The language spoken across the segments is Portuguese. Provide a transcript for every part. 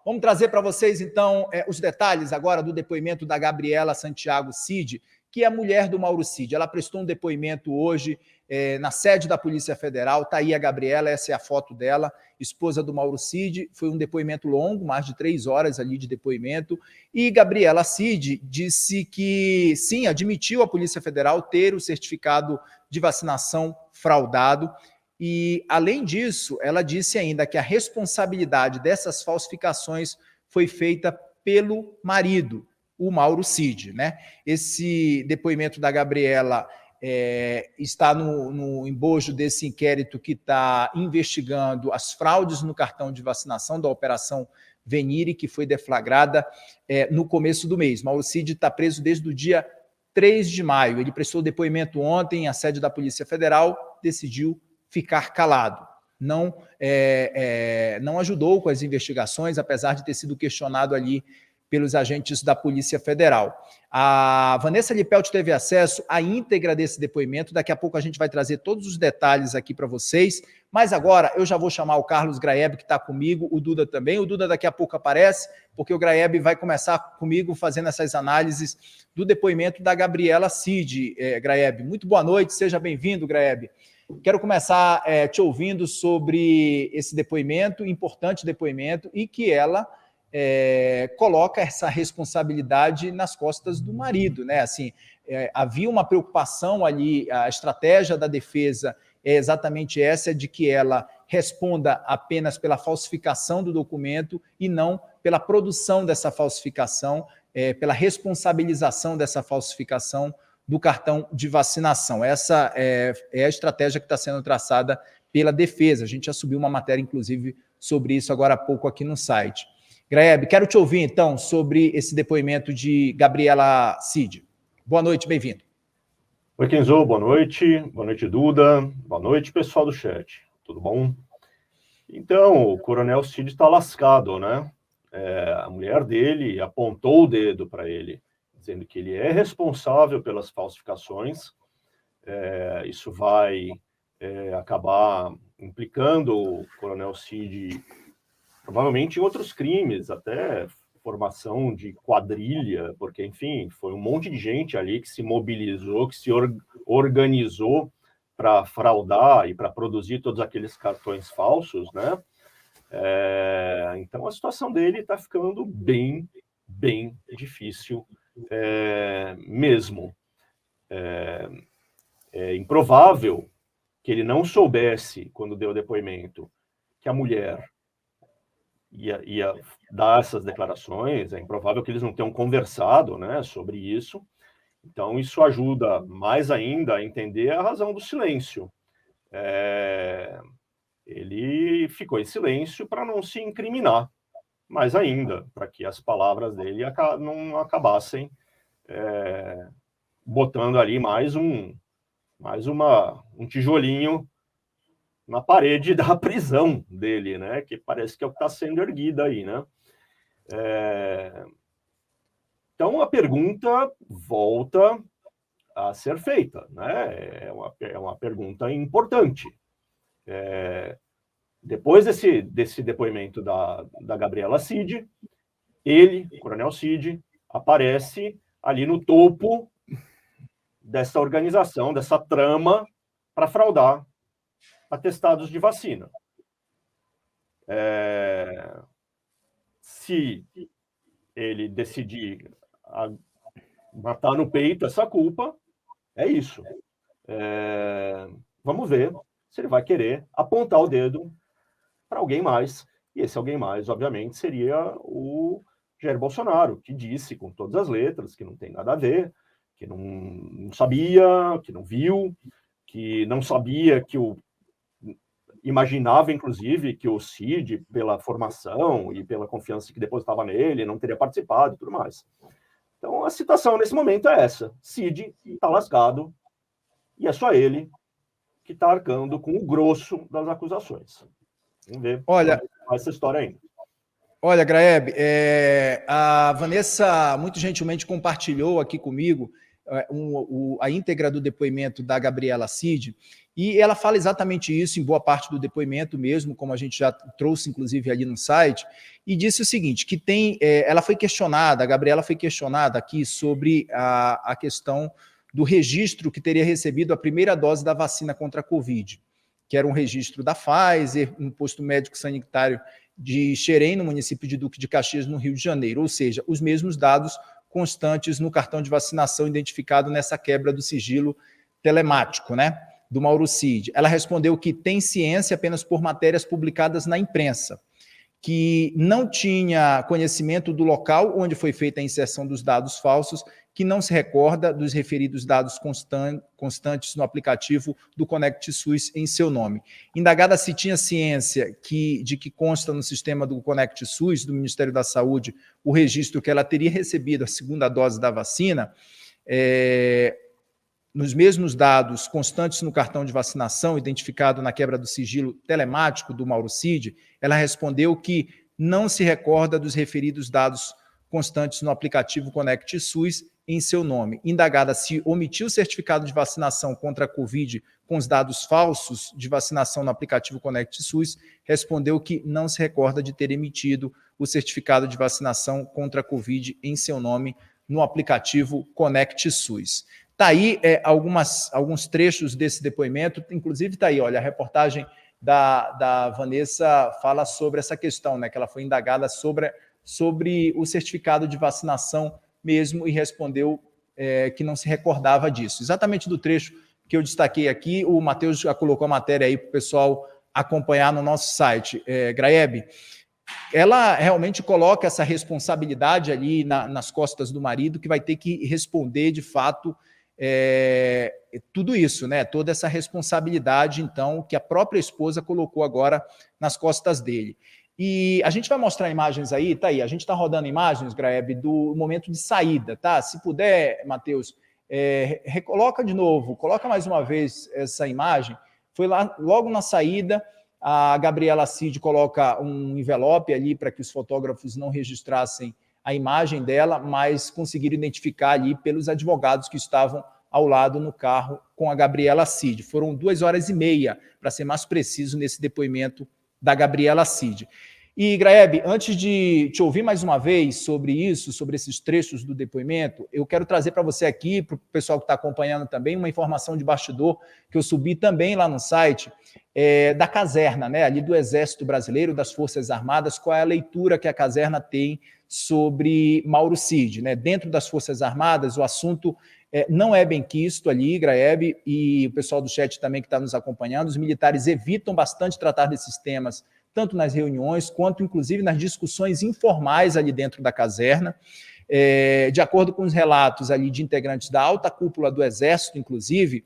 Vamos trazer para vocês, então, os detalhes agora do depoimento da Gabriela Santiago Cid, que é a mulher do Mauro Cid. Ela prestou um depoimento hoje na sede da Polícia Federal. Está aí a Gabriela, essa é a foto dela, esposa do Mauro Cid. Foi um depoimento longo, mais de 3 horas ali de depoimento. E Gabriela Cid disse que, sim, admitiu a Polícia Federal ter o certificado de vacinação fraudado. E, além disso, ela disse ainda que a responsabilidade dessas falsificações foi feita pelo marido, o Mauro Cid, né? Esse depoimento da Gabriela está no embojo desse inquérito que está investigando as fraudes no cartão de vacinação da Operação Venire, que foi deflagrada no começo do mês. Mauro Cid está preso desde o dia 3 de maio. Ele prestou depoimento ontem à sede da Polícia Federal, decidiu ficar calado. Não ajudou com as investigações, apesar de ter sido questionado ali pelos agentes da Polícia Federal. A Vanessa Lippelt teve acesso à íntegra desse depoimento. Daqui a pouco a gente vai trazer todos os detalhes aqui para vocês. Mas agora eu já vou chamar o Carlos Graeb, que está comigo, o Duda também. O Duda daqui a pouco aparece, porque o Graeb vai começar comigo fazendo essas análises do depoimento da Gabriela Cid. Graeb, muito boa noite, seja bem-vindo, Graeb. Quero começar te ouvindo sobre esse depoimento, importante depoimento, e que ela coloca essa responsabilidade nas costas do marido, né? Assim, havia uma preocupação ali, a estratégia da defesa é exatamente essa, de que ela responda apenas pela falsificação do documento e não pela produção dessa falsificação, pela responsabilização dessa falsificação do cartão de vacinação. Essa é a estratégia que está sendo traçada pela defesa. A gente já subiu uma matéria, inclusive, sobre isso agora há pouco aqui no site. Graeb, quero te ouvir, então, sobre esse depoimento de Gabriela Cid. Boa noite, bem-vindo. Oi, Kenzo, boa noite. Boa noite, Duda. Boa noite, pessoal do chat. Tudo bom? Então, o Coronel Cid está lascado, né? A mulher dele apontou o dedo para ele, dizendo que ele é responsável pelas falsificações. Isso vai acabar implicando o Coronel Cid provavelmente em outros crimes, até formação de quadrilha, porque, enfim, foi um monte de gente ali que se mobilizou, que se organizou para fraudar e para produzir todos aqueles cartões falsos, né? Então, a situação dele está ficando bem difícil mesmo. É improvável que ele não soubesse, quando deu o depoimento, que a mulher ia dar essas declarações. É improvável que eles não tenham conversado, né, sobre isso. Então, isso ajuda mais ainda a entender a razão do silêncio. Ele ficou em silêncio para não se incriminar, mais ainda, para que as palavras dele não acabassem botando ali mais um tijolinho na parede da prisão dele, né? Que parece que é o que está sendo erguida aí, né? Então, a pergunta volta a ser feita, né? É uma pergunta importante. Depois desse depoimento da Gabriela Cid, ele, o Coronel Cid, aparece ali no topo dessa organização, dessa trama para fraudar atestados de vacina. Se ele decidir matar no peito essa culpa, é isso. Vamos ver se ele vai querer apontar o dedo para alguém mais. E esse alguém mais, obviamente, seria o Jair Bolsonaro, que disse com todas as letras que não tem nada a ver, que não sabia, que não viu, que não sabia que imaginava, inclusive, que o Cid, pela formação e pela confiança que depositava nele, não teria participado e tudo mais. Então, a situação nesse momento é essa. Cid está lascado e é só ele que está arcando com o grosso das acusações. Vamos ver essa história ainda. Olha, Graeb, a Vanessa muito gentilmente compartilhou aqui comigo a íntegra do depoimento da Gabriela Cid, e ela fala exatamente isso em boa parte do depoimento mesmo, como a gente já trouxe, inclusive, ali no site, e disse o seguinte, que ela foi questionada, a Gabriela foi questionada aqui sobre a questão do registro que teria recebido a primeira dose da vacina contra a Covid, que era um registro da Pfizer, um posto médico sanitário de Xerém, no município de Duque de Caxias, no Rio de Janeiro, ou seja, os mesmos dados constantes no cartão de vacinação identificado nessa quebra do sigilo telemático, né, do Mauro Cid. Ela respondeu que tem ciência apenas por matérias publicadas na imprensa, que não tinha conhecimento do local onde foi feita a inserção dos dados falsos, que não se recorda dos referidos dados constantes no aplicativo do Conect SUS em seu nome. Indagada se tinha ciência de que consta no sistema do Conect SUS, do Ministério da Saúde, o registro que ela teria recebido a segunda dose da vacina, nos mesmos dados constantes no cartão de vacinação, identificado na quebra do sigilo telemático do Mauro Cid, ela respondeu que não se recorda dos referidos dados constantes no aplicativo Conect SUS em seu nome. Indagada se omitiu o certificado de vacinação contra a Covid com os dados falsos de vacinação no aplicativo Conect SUS, respondeu que não se recorda de ter emitido o certificado de vacinação contra a Covid em seu nome no aplicativo Conect SUS. Está aí alguns trechos desse depoimento, inclusive está aí, olha, a reportagem da Vanessa fala sobre essa questão, né, que ela foi indagada sobre o certificado de vacinação mesmo e respondeu que não se recordava disso. Exatamente do trecho que eu destaquei aqui, o Matheus já colocou a matéria aí para o pessoal acompanhar no nosso site. Graeb, ela realmente coloca essa responsabilidade ali nas costas do marido, que vai ter que responder, de fato, tudo isso, né? Toda essa responsabilidade, então, que a própria esposa colocou agora nas costas dele. E a gente vai mostrar imagens aí, tá aí, a gente está rodando imagens, Graeb, do momento de saída, tá? Se puder, Matheus, recoloca de novo, coloca mais uma vez essa imagem. Foi lá, logo na saída, a Gabriela Cid coloca um envelope ali para que os fotógrafos não registrassem a imagem dela, mas conseguiram identificar ali pelos advogados que estavam ao lado no carro com a Gabriela Cid. Foram 2h30, para ser mais preciso, nesse depoimento da Gabriela Cid. E, Graeb, antes de te ouvir mais uma vez sobre isso, sobre esses trechos do depoimento, eu quero trazer para você aqui, para o pessoal que está acompanhando também, uma informação de bastidor que eu subi também lá no site, da caserna, né, ali do Exército Brasileiro, das Forças Armadas, qual é a leitura que a caserna tem sobre Mauro Cid, né? Dentro das Forças Armadas, o assunto não é bem quisto ali, Graeb, e o pessoal do chat também que está nos acompanhando, os militares evitam bastante tratar desses temas, tanto nas reuniões, quanto inclusive nas discussões informais ali dentro da caserna. De acordo com os relatos ali de integrantes da alta cúpula do Exército, inclusive,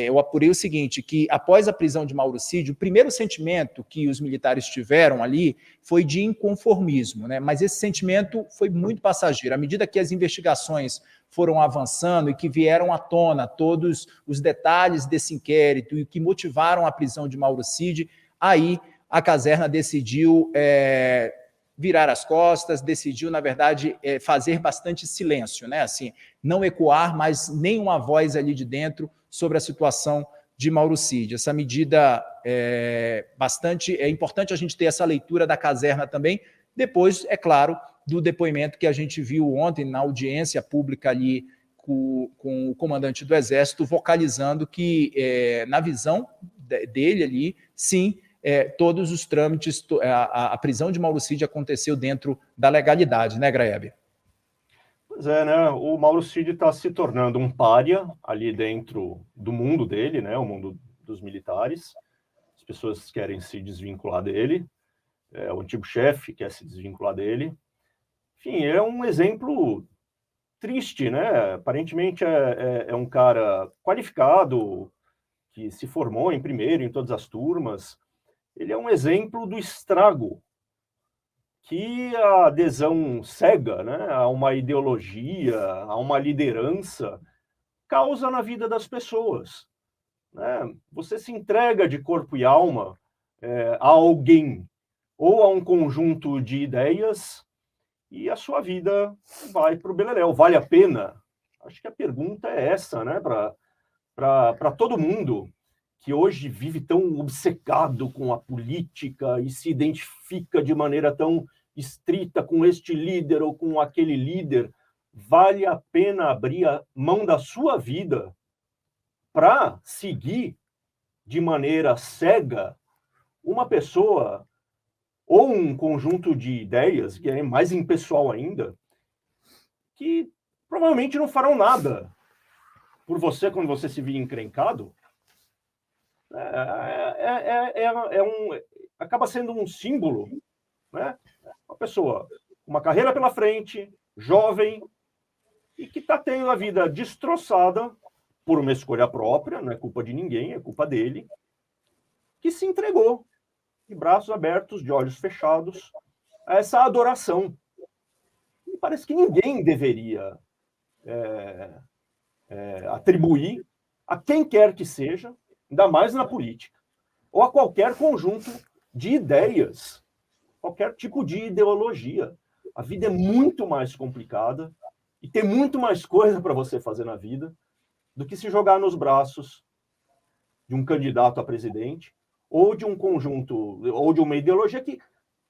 eu apurei o seguinte, que após a prisão de Mauro Cid, o primeiro sentimento que os militares tiveram ali foi de inconformismo, né? Mas esse sentimento foi muito passageiro. À medida que as investigações foram avançando e que vieram à tona todos os detalhes desse inquérito e que motivaram a prisão de Mauro Cid, aí a caserna decidiu virar as costas, decidiu, na verdade, fazer bastante silêncio, né? Assim, não ecoar mais nenhuma voz ali de dentro sobre a situação de Mauro Cid. Essa medida é importante a gente ter essa leitura da caserna também, depois, é claro, do depoimento que a gente viu ontem na audiência pública ali com o comandante do Exército, vocalizando que, na visão dele ali, sim, todos os trâmites, a prisão de Mauro Cid aconteceu dentro da legalidade, né, Graeb? Pois é, né? O Mauro Cid está se tornando um pária ali dentro do mundo dele, né? O mundo dos militares. As pessoas querem se desvincular dele. O antigo chefe quer se desvincular dele. Enfim, é um exemplo triste, né? Aparentemente é um cara qualificado, que se formou em primeiro em todas as turmas. Ele é um exemplo do estrago que a adesão cega, né, a uma ideologia, a uma liderança, causa na vida das pessoas, né? Você se entrega de corpo e alma a alguém ou a um conjunto de ideias e a sua vida vai para o beleléu. Vale a pena Acho que a pergunta é essa, né? Para todo mundo que hoje vive tão obcecado com a política e se identifica de maneira tão estrita com este líder ou com aquele líder, vale a pena abrir a mão da sua vida para seguir de maneira cega uma pessoa ou um conjunto de ideias, que é mais impessoal ainda, que provavelmente não nada por você quando você se vir encrencado? Acaba sendo um símbolo, né? Uma pessoa com uma carreira pela frente, jovem, e que está tendo a vida destroçada por uma escolha própria, não é culpa de ninguém, é culpa dele, que se entregou de braços abertos, de olhos fechados, a essa adoração. E parece que ninguém deveria atribuir a quem quer que seja, ainda mais na política, ou a qualquer conjunto de ideias, qualquer tipo de ideologia. A vida é muito mais complicada e tem muito mais coisa para você fazer na vida do que se jogar nos braços de um candidato a presidente ou de um conjunto, ou de uma ideologia que,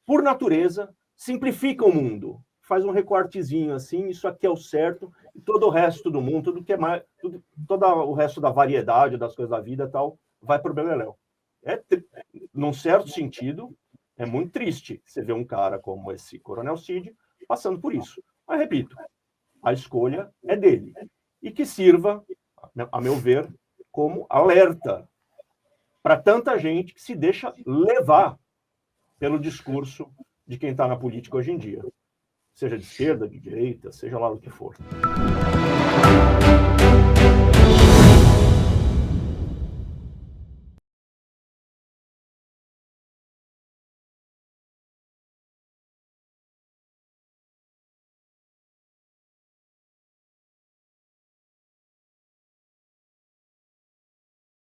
por natureza, simplifica o mundo. Faz um recortezinho assim, isso aqui é o certo, e todo o resto do mundo, tudo que é mais, todo o resto da variedade das coisas da vida e tal, vai para o beleléu. Num certo sentido, é muito triste você ver um cara como esse Coronel Cid passando por isso. Mas, repito, a escolha é dele. E que sirva, a meu ver, como alerta para tanta gente que se deixa levar pelo discurso de quem está na política hoje em dia. Seja de esquerda, de direita, seja lá o que for.